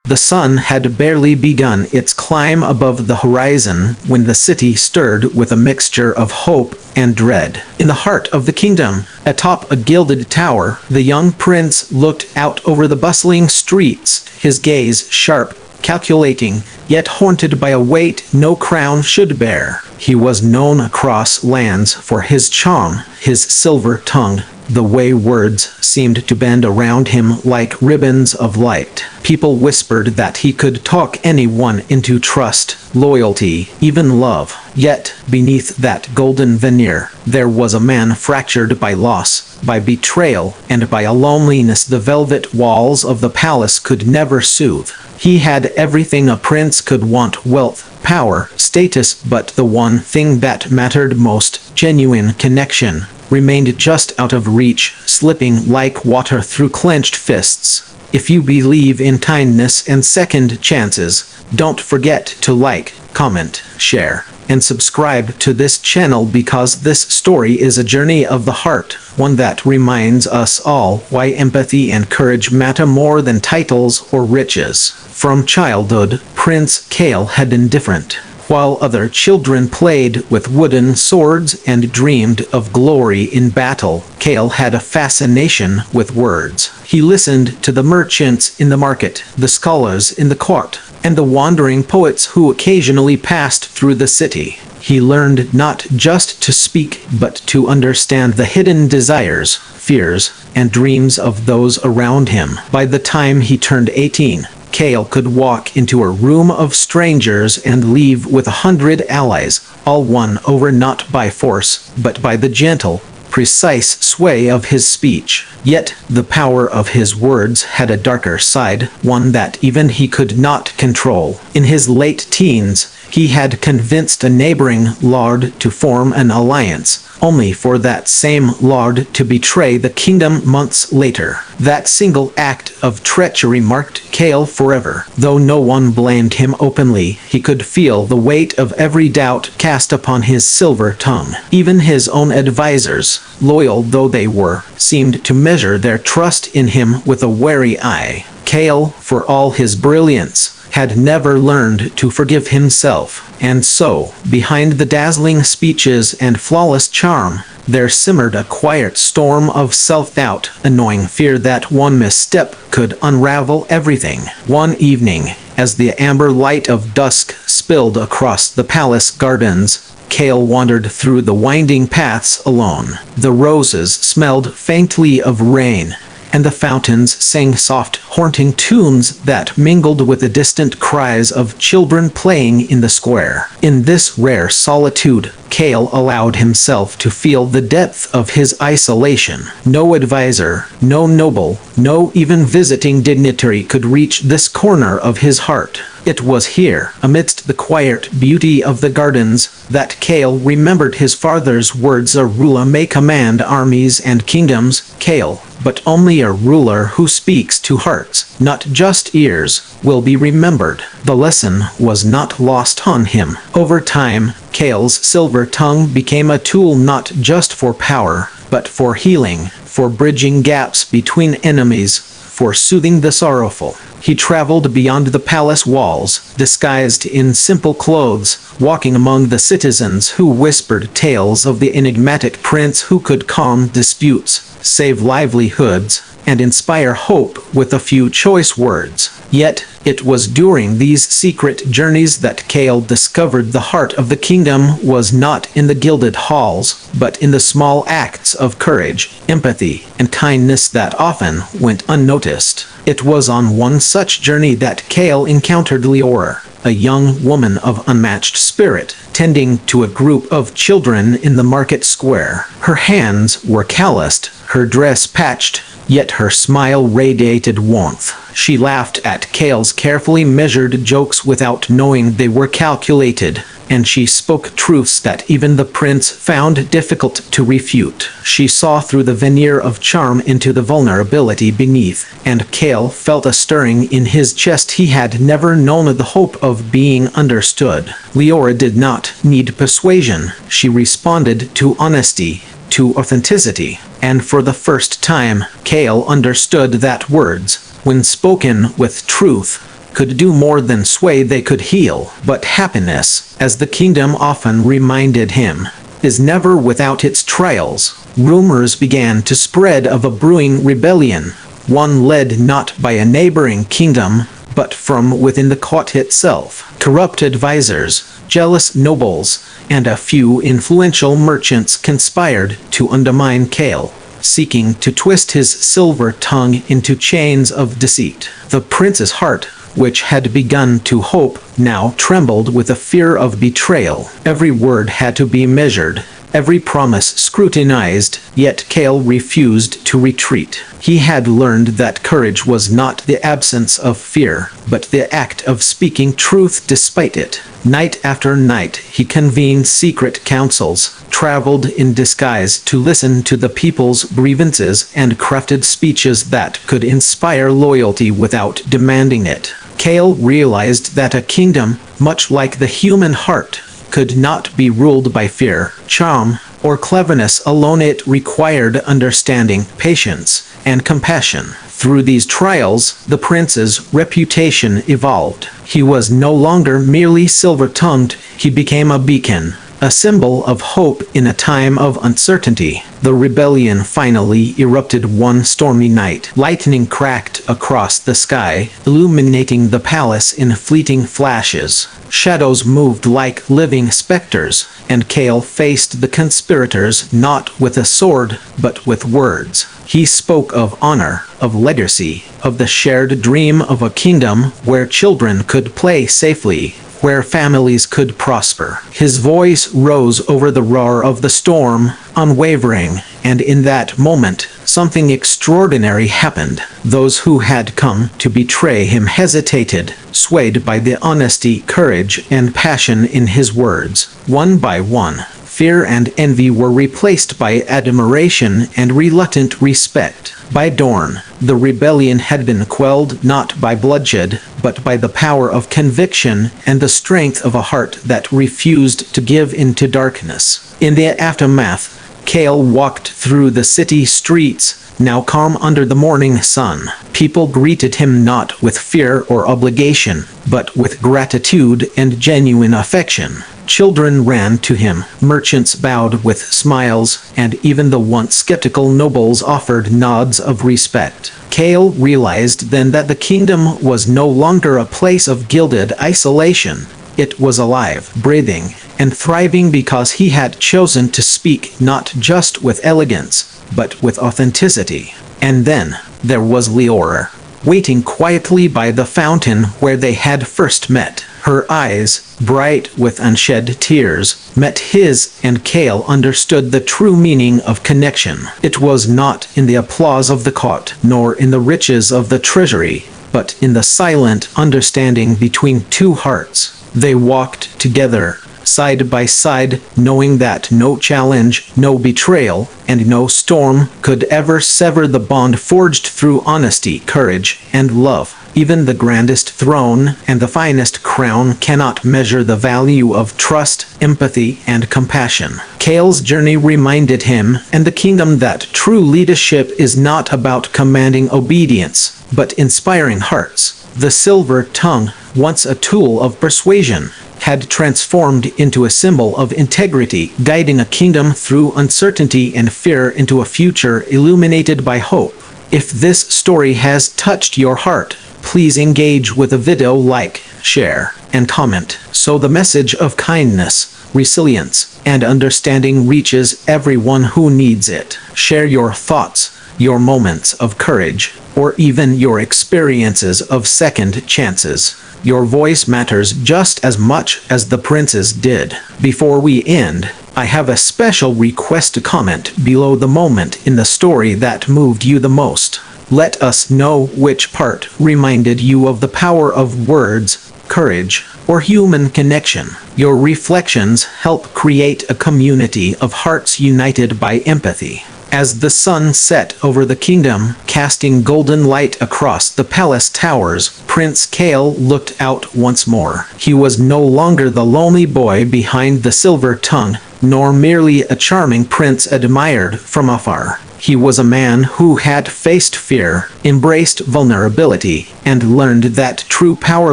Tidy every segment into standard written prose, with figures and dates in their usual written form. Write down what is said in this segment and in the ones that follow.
The sun had barely begun its climb above the horizon when the city stirred with a mixture of hope and dread. In the heart of the kingdom, atop a gilded tower, the young prince looked out over the bustling streets, his gaze sharp, calculating, yet haunted by a weight no crown should bear. He was known across lands for his charm, his silver tongue, the way words seemed to bend around him like ribbons of light. People whispered that he could talk anyone into trust, loyalty, even love. Yet, beneath that golden veneer, there was a man fractured by loss, by betrayal, and by a loneliness the velvet walls of the palace could never soothe. He had everything a prince could want: wealth, power, status, but the one thing that mattered most, genuine connection, remained just out of reach, slipping like water through clenched fists. If you believe in kindness and second chances, don't forget to like, comment, share, and subscribe to this channel, because this story is a journey of the heart, one that reminds us all why empathy and courage matter more than titles or riches. From childhood, Prince Kael had been different. While other children played with wooden swords and dreamed of glory in battle, Kael had a fascination with words. He listened to the merchants in the market, the scholars in the court, and the wandering poets who occasionally passed through the city. He learned not just to speak, but to understand the hidden desires, fears, and dreams of those around him. By the time he turned 18, Kael could walk into a room of strangers and leave with 100 allies, all won over not by force, but by the gentle, precise sway of his speech. Yet, the power of his words had a darker side, one that even he could not control. In his late teens, he had convinced a neighboring lord to form an alliance, only for that same lord to betray the kingdom months later. That single act of treachery marked Kael forever. Though no one blamed him openly, he could feel the weight of every doubt cast upon his silver tongue. Even his own advisors, loyal though they were, seemed to measure their trust in him with a wary eye. Kael, for all his brilliance, had never learned to forgive himself. And so, behind the dazzling speeches and flawless charm, there simmered a quiet storm of self-doubt, a gnawing fear that one misstep could unravel everything. One evening, as the amber light of dusk spilled across the palace gardens, Kael wandered through the winding paths alone. The roses smelled faintly of rain, and the fountains sang soft, haunting tunes that mingled with the distant cries of children playing in the square. In this rare solitude, Kael allowed himself to feel the depth of his isolation. No advisor, no noble, no even visiting dignitary could reach this corner of his heart. It was here, amidst the quiet beauty of the gardens, that Kael remembered his father's words: "A ruler may command armies and kingdoms, Kael, but only a ruler who speaks to hearts, not just ears, will be remembered." The lesson was not lost on him. Over time, Kael's silver tongue became a tool not just for power, but for healing, for bridging gaps between enemies, for soothing the sorrowful. He traveled beyond the palace walls, disguised in simple clothes, walking among the citizens who whispered tales of the enigmatic prince who could calm disputes, save livelihoods, and inspire hope with a few choice words. Yet, it was during these secret journeys that Kael discovered the heart of the kingdom was not in the gilded halls, but in the small acts of courage, empathy, and kindness that often went unnoticed. It was on one such journey that Kael encountered Leora, a young woman of unmatched spirit, tending to a group of children in the market square. Her hands were calloused, her dress patched, yet her smile radiated warmth. She laughed at Kael's carefully measured jokes without knowing they were calculated, and she spoke truths that even the prince found difficult to refute. She saw through the veneer of charm into the vulnerability beneath, and Kael felt a stirring in his chest. He had never known the hope of being understood. Leora did not need persuasion. She responded to honesty, to authenticity, and for the first time, Kael understood that words, when spoken with truth, could do more than sway, they could heal. But happiness, as the kingdom often reminded him, is never without its trials. Rumors began to spread of a brewing rebellion, one led not by a neighboring kingdom, but from within the court itself. Corrupt advisors, jealous nobles, and a few influential merchants conspired to undermine Kael, seeking to twist his silver tongue into chains of deceit. The prince's heart, which had begun to hope, now trembled with the fear of betrayal. Every word had to be measured, every promise scrutinized, yet Kael refused to retreat. He had learned that courage was not the absence of fear, but the act of speaking truth despite it. Night after night, he convened secret councils, traveled in disguise to listen to the people's grievances, and crafted speeches that could inspire loyalty without demanding it. Kael realized that a kingdom, much like the human heart, could not be ruled by fear, charm, or cleverness alone. It required understanding, patience, and compassion. Through these trials, the prince's reputation evolved. He was no longer merely silver-tongued, he became a beacon, a symbol of hope in a time of uncertainty. The rebellion finally erupted one stormy night. Lightning cracked across the sky, illuminating the palace in fleeting flashes. Shadows moved like living specters, and Kael faced the conspirators not with a sword, but with words. He spoke of honor, of legacy, of the shared dream of a kingdom where children could play safely, where families could prosper. His voice rose over the roar of the storm, unwavering, and in that moment, something extraordinary happened. Those who had come to betray him hesitated, swayed by the honesty, courage, and passion in his words. One by one, fear and envy were replaced by admiration and reluctant respect. By dawn, the rebellion had been quelled not by bloodshed, but by the power of conviction and the strength of a heart that refused to give in to darkness. In the aftermath, Kael walked through the city streets, now calm under the morning sun. People greeted him not with fear or obligation, but with gratitude and genuine affection. Children ran to him, merchants bowed with smiles, and even the once skeptical nobles offered nods of respect. Kael realized then that the kingdom was no longer a place of gilded isolation. It was alive, breathing, and thriving because he had chosen to speak not just with elegance, but with authenticity. And then there was Leora, waiting quietly by the fountain where they had first met. Her eyes, bright with unshed tears, met his, and Kael understood the true meaning of connection. It was not in the applause of the court, nor in the riches of the treasury, but in the silent understanding between two hearts. They walked together, side by side, knowing that no challenge, no betrayal, and no storm could ever sever the bond forged through honesty, courage, and love. Even the grandest throne and the finest crown cannot measure the value of trust, empathy, and compassion. Kael's journey reminded him and the kingdom that true leadership is not about commanding obedience, but inspiring hearts. The silver tongue, once a tool of persuasion, had transformed into a symbol of integrity, guiding a kingdom through uncertainty and fear into a future illuminated by hope. If this story has touched your heart, please engage with a video, like, share, and comment, so the message of kindness, resilience, and understanding reaches everyone who needs it. Share your thoughts, your moments of courage, or even your experiences of second chances. Your voice matters just as much as the prince's did. Before we end, I have a special request to comment below the moment in the story that moved you the most. Let us know which part reminded you of the power of words, courage, or human connection. Your reflections help create a community of hearts united by empathy. As the sun set over the kingdom, casting golden light across the palace towers, Prince Kael looked out once more. He was no longer the lonely boy behind the silver tongue, nor merely a charming prince admired from afar. He was a man who had faced fear, embraced vulnerability, and learned that true power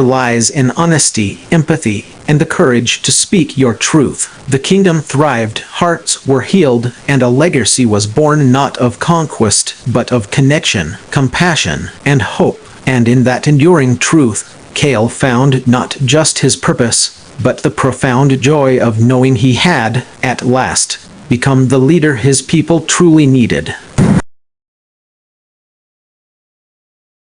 lies in honesty, empathy, and the courage to speak your truth. The kingdom thrived, hearts were healed, and a legacy was born not of conquest, but of connection, compassion, and hope. And in that enduring truth, Kael found not just his purpose, but the profound joy of knowing he had, at last, become the leader his people truly needed.